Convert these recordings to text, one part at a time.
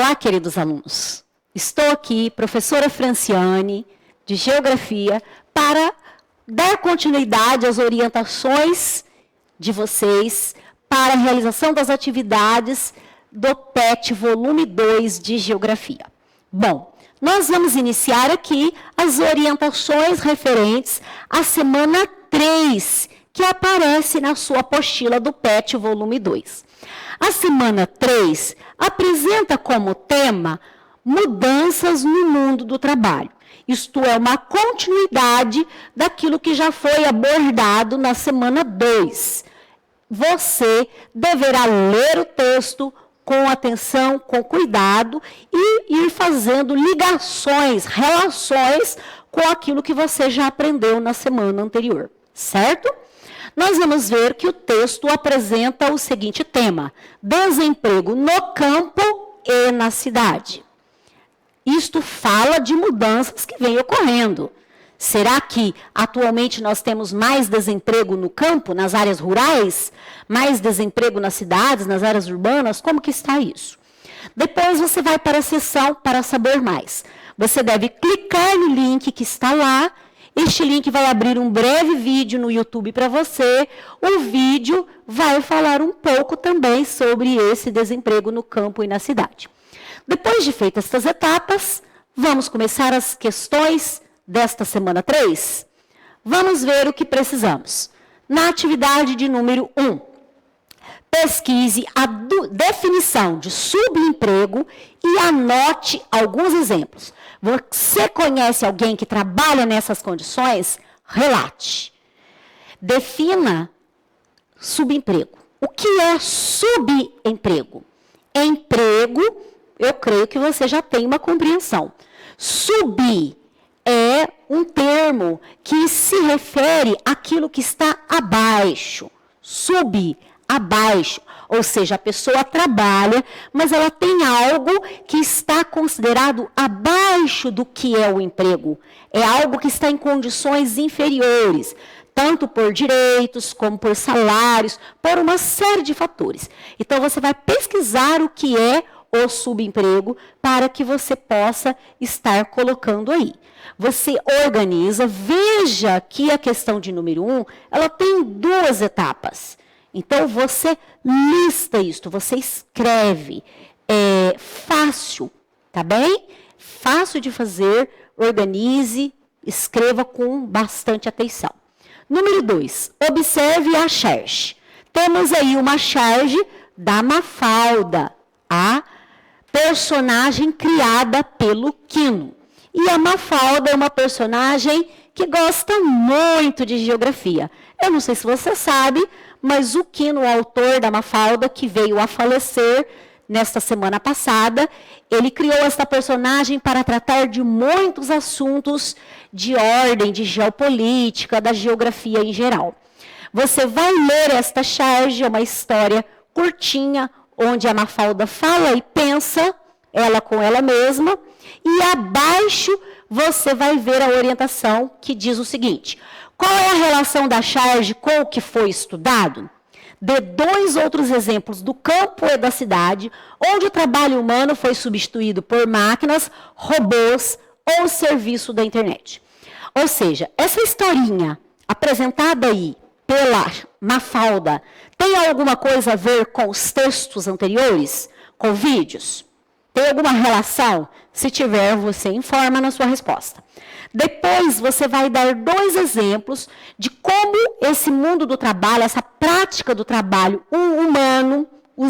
Olá, queridos alunos. Estou aqui, professora Franciane, de Geografia, para dar continuidade às orientações de vocês para a realização das atividades do PET Volume 2 de Geografia. Bom, nós vamos iniciar aqui as orientações referentes à semana 3, que aparece na sua apostila do PET Volume 2. A semana 3 apresenta como tema mudanças no mundo do trabalho. Isto é uma continuidade daquilo que já foi abordado na semana 2. Você deverá ler o texto com atenção, com cuidado e ir fazendo ligações, relações com aquilo que você já aprendeu na semana anterior, certo? Nós vamos ver que o texto apresenta o seguinte tema: desemprego no campo e na cidade. Isto fala de mudanças que vêm ocorrendo. Será que atualmente nós temos mais desemprego no campo, nas áreas rurais? Mais desemprego nas cidades, nas áreas urbanas? Como que está isso? Depois você vai para a seção para saber mais. Você deve clicar no link que está lá. Este link vai abrir um breve vídeo no YouTube para você. O vídeo vai falar um pouco também sobre esse desemprego no campo e na cidade. Depois de feitas estas etapas, vamos começar as questões desta semana 3. Vamos ver o que precisamos. Na atividade de número 1, pesquise a definição de subemprego e anote alguns exemplos. Você conhece alguém que trabalha nessas condições? Relate. Defina subemprego. O que é subemprego? Emprego, eu creio que você já tem uma compreensão. Sub é um termo que se refere àquilo que está abaixo. Abaixo. Ou seja, a pessoa trabalha, mas ela tem algo que está considerado abaixo do que é o emprego. É algo que está em condições inferiores, tanto por direitos, como por salários, por uma série de fatores. Então, você vai pesquisar o que é o subemprego para que você possa estar colocando aí. Você organiza, veja que a questão de número 1, ela tem 2 etapas. Então, você lista isto, você escreve. É fácil, tá bem? Fácil de fazer, organize, escreva com bastante atenção. Número 2, observe a charge. Temos aí uma charge da Mafalda, a personagem criada pelo Quino. E a Mafalda é uma personagem que gosta muito de geografia. Eu não sei se você sabe, mas o Quino, o autor da Mafalda, que veio a falecer nesta semana passada, ele criou esta personagem para tratar de muitos assuntos de ordem, de geopolítica, da geografia em geral. Você vai ler esta charge, é uma história curtinha, onde a Mafalda fala e pensa, ela com ela mesma, e abaixo você vai ver a orientação que diz o seguinte: qual é a relação da charge com o que foi estudado? Dê 2 outros exemplos do campo e da cidade, onde o trabalho humano foi substituído por máquinas, robôs ou serviço da internet. Ou seja, essa historinha apresentada aí pela Mafalda tem alguma coisa a ver com os textos anteriores? Com vídeos? Tem alguma relação? Se tiver, você informa na sua resposta. Depois, você vai dar 2 exemplos de como esse mundo do trabalho, essa prática do trabalho humano, o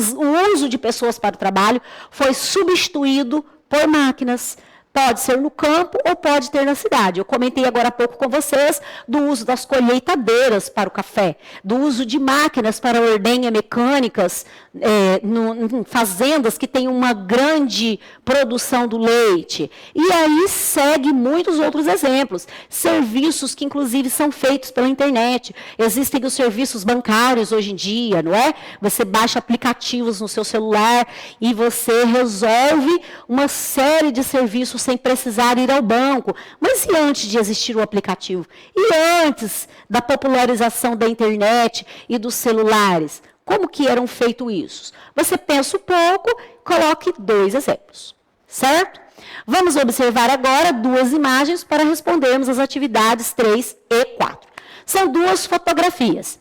uso de pessoas para o trabalho, foi substituído por máquinas. Pode ser no campo ou pode ter na cidade. Eu comentei agora há pouco com vocês do uso das colheitadeiras para o café, do uso de máquinas para ordenha mecânicas, em fazendas que têm uma grande produção do leite. E aí segue muitos outros exemplos. Serviços que, inclusive, são feitos pela internet. Existem os serviços bancários hoje em dia, não é? Você baixa aplicativos no seu celular e você resolve uma série de serviços sem precisar ir ao banco. Mas e antes de existir o aplicativo? E antes da popularização da internet e dos celulares? Como que eram feitos isso? Você pensa um pouco, coloque 2 exemplos, certo? Vamos observar agora 2 imagens para respondermos as atividades 3 e 4. São 2 fotografias.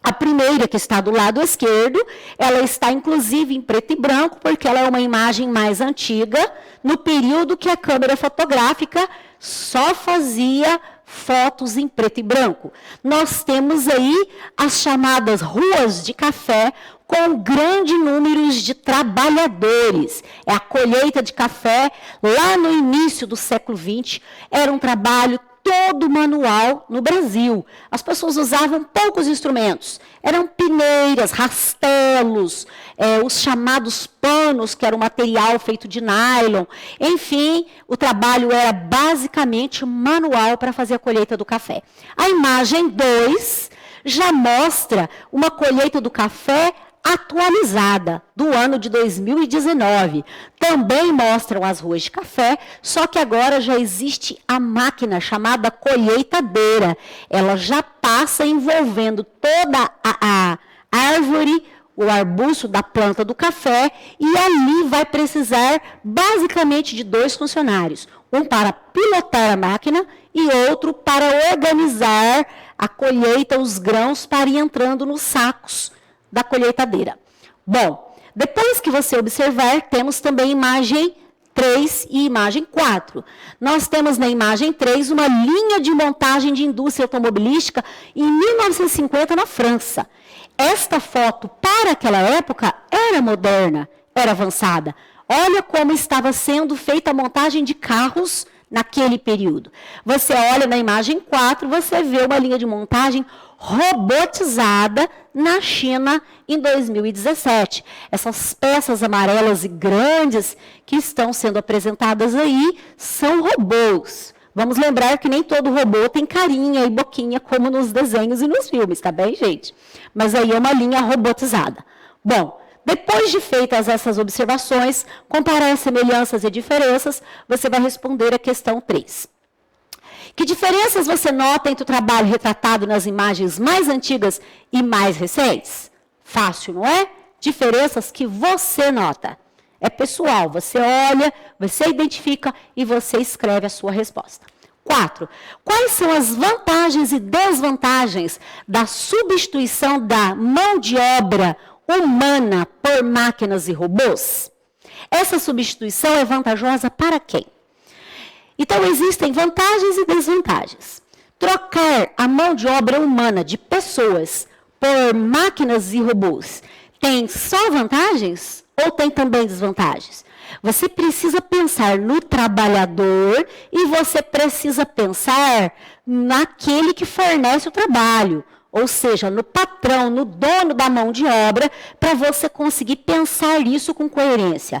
A primeira, que está do lado esquerdo, ela está inclusive em preto e branco, porque ela é uma imagem mais antiga, no período que a câmera fotográfica só fazia fotos em preto e branco. Nós temos aí as chamadas ruas de café, com grande número de trabalhadores. É a colheita de café, lá no início do século XX, era um trabalho todo manual no Brasil. As pessoas usavam poucos instrumentos. Eram peneiras, rastelos, os chamados panos, que era um material feito de nylon. Enfim, o trabalho era basicamente manual para fazer a colheita do café. A imagem 2 já mostra uma colheita do café atualizada, do ano de 2019. Também mostram as ruas de café, só que agora já existe a máquina chamada colheitadeira. Ela já passa envolvendo toda a árvore, o arbusto da planta do café, e ali vai precisar basicamente de 2 funcionários. Um para pilotar a máquina e outro para organizar a colheita, os grãos, para ir entrando nos sacos da colheitadeira. Bom, depois que você observar, temos também imagem 3 e imagem 4. Nós temos na imagem 3 uma linha de montagem de indústria automobilística em 1950 na França. Esta foto, para aquela época, era moderna, era avançada. Olha como estava sendo feita a montagem de carros naquele período. Você olha na imagem 4, você vê uma linha de montagem robotizada na China em 2017. Essas peças amarelas e grandes que estão sendo apresentadas aí são robôs. Vamos lembrar que nem todo robô tem carinha e boquinha como nos desenhos e nos filmes, tá bem, gente? Mas aí é uma linha robotizada. Bom, depois de feitas essas observações, comparar semelhanças e diferenças, você vai responder a questão 3. Que diferenças você nota entre o trabalho retratado nas imagens mais antigas e mais recentes? Fácil, não é? Diferenças que você nota. É pessoal, você olha, você identifica e você escreve a sua resposta. 4. Quais são as vantagens e desvantagens da substituição da mão de obra humana por máquinas e robôs? Essa substituição é vantajosa para quem? Então, existem vantagens e desvantagens. Trocar a mão de obra humana de pessoas por máquinas e robôs tem só vantagens ou tem também desvantagens? Você precisa pensar no trabalhador e você precisa pensar naquele que fornece o trabalho, ou seja, no patrão, no dono da mão de obra, para você conseguir pensar isso com coerência.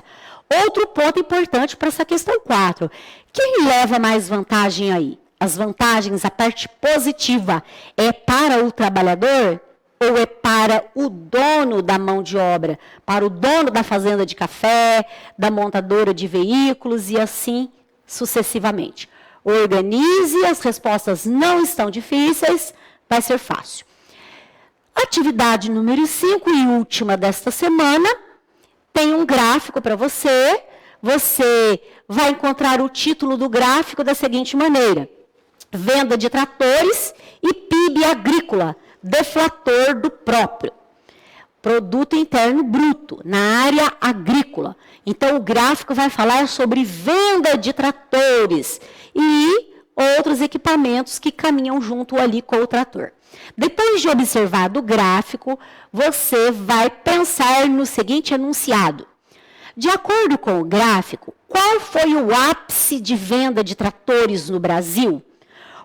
Outro ponto importante para essa questão 4. Quem leva mais vantagem aí? As vantagens, a parte positiva, é para o trabalhador ou é para o dono da mão de obra? Para o dono da fazenda de café, da montadora de veículos e assim sucessivamente. Organize, as respostas não estão difíceis, vai ser fácil. Atividade número 5 e última desta semana. Tem um gráfico para você. Você vai encontrar o título do gráfico da seguinte maneira: venda de tratores e PIB agrícola, deflator do próprio. Produto interno bruto, na área agrícola. Então, o gráfico vai falar sobre venda de tratores e outros equipamentos que caminham junto ali com o trator. Depois de observar do gráfico, você vai pensar no seguinte enunciado. De acordo com o gráfico, qual foi o ápice de venda de tratores no Brasil?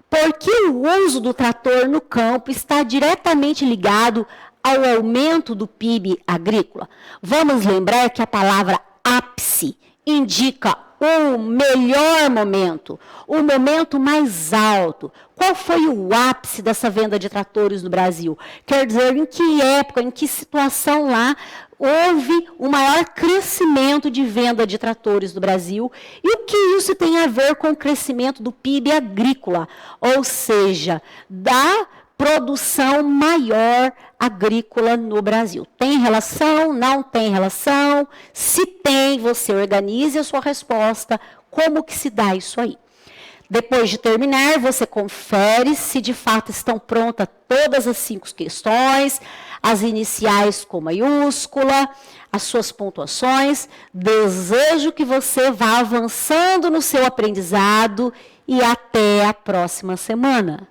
Porque o uso do trator no campo está diretamente ligado ao aumento do PIB agrícola. Vamos lembrar que a palavra ápice indica o melhor momento, o momento mais alto. Qual foi o ápice dessa venda de tratores no Brasil? Quer dizer, em que época, em que situação lá houve o maior crescimento de venda de tratores no Brasil? E o que isso tem a ver com o crescimento do PIB agrícola? Ou seja, da produção maior agrícola no Brasil. Tem relação? Não tem relação? Se tem, você organize a sua resposta. Como que se dá isso aí? Depois de terminar, você confere se de fato estão prontas todas as 5 questões, as iniciais com maiúscula, as suas pontuações. Desejo que você vá avançando no seu aprendizado e até a próxima semana.